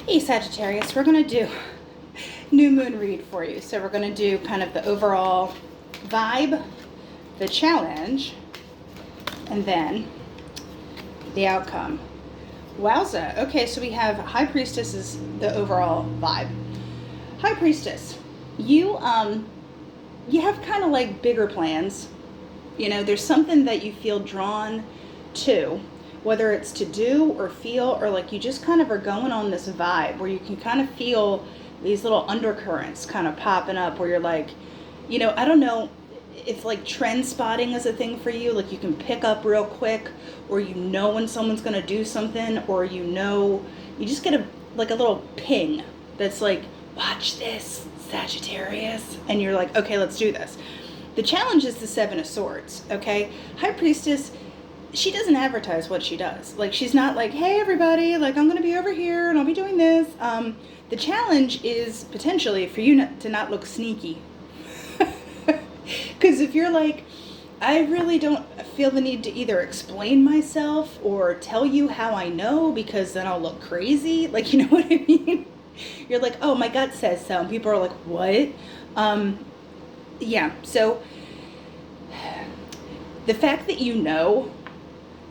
Hey Sagittarius, we're going to do new moon read for you. So we're going to do kind of the overall vibe, the challenge, and then the outcome. Wowza. Okay, so we have High Priestess is the overall vibe. High Priestess, you have kind of like bigger plans. You know, there's something that you feel drawn to, whether it's to do or feel, or like you just kind of are going on this vibe where you can kind of feel these little undercurrents kind of popping up where you're like, you know, I don't know if like trend spotting is a thing for you, like you can pick up real quick, or you know when someone's going to do something, or you know, you just get a little ping that's like, watch this, Sagittarius, and you're like, okay, let's do this. The challenge is the Seven of Swords, okay? High Priestess, she doesn't advertise what she does. Like, she's not like, hey, everybody, like, I'm going to be over here and I'll be doing this. The challenge is potentially for you to not look sneaky. Because if you're like, I really don't feel the need to either explain myself or tell you how I know because then I'll look crazy. Like, you know what I mean? You're like, oh, my gut says so. And people are like, what? Yeah, so the fact that you know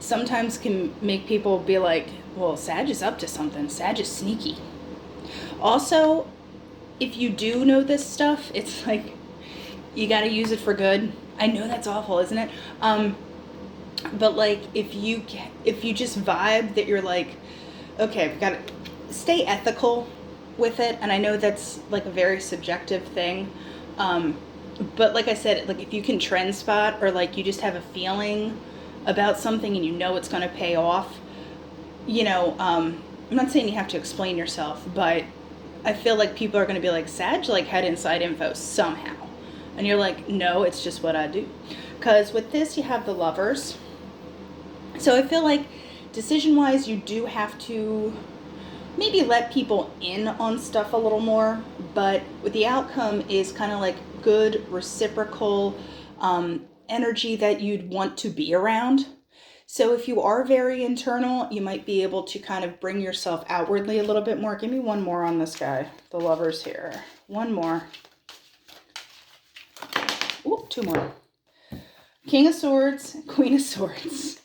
sometimes can make people be like, well, Sag is up to something. Sag is sneaky. Also, if you do know this stuff, it's like you got to use it for good. I know that's awful, isn't it? But like if you just vibe that you're like, okay, I've got to stay ethical with it. And I know that's like a very subjective thing. But like I said, like if you can trend spot or like you just have a feeling about something and you know it's going to pay off, you know, I'm not saying you have to explain yourself, but I feel like people are going to be like, Sag like had inside info somehow. And you're like, no, it's just what I do. Because with this, you have the Lovers. So I feel like decision-wise, you do have to maybe let people in on stuff a little more. But with the outcome is kind of like good reciprocal energy that you'd want to be around. So if you are very internal, you might be able to kind of bring yourself outwardly a little bit more. Give me one more on this guy, the Lovers here. One more. Ooh, two more. King of Swords, Queen of Swords.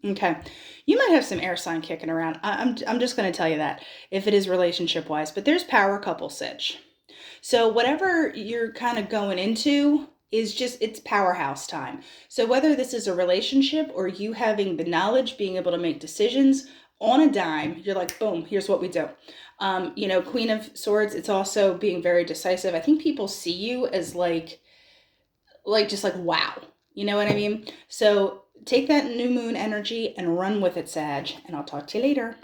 Okay. You might have some air sign kicking around. I'm just going to tell you that if it is relationship wise, but there's power couple sitch. So whatever you're kind of going into is just, it's powerhouse time. So whether this is a relationship or you having the knowledge, being able to make decisions on a dime, you're like, boom, here's what we do. You know, Queen of Swords, it's also being very decisive. I think people see you as like just like, wow, you know what I mean? So take that new moon energy and run with it, Sag, and I'll talk to you later.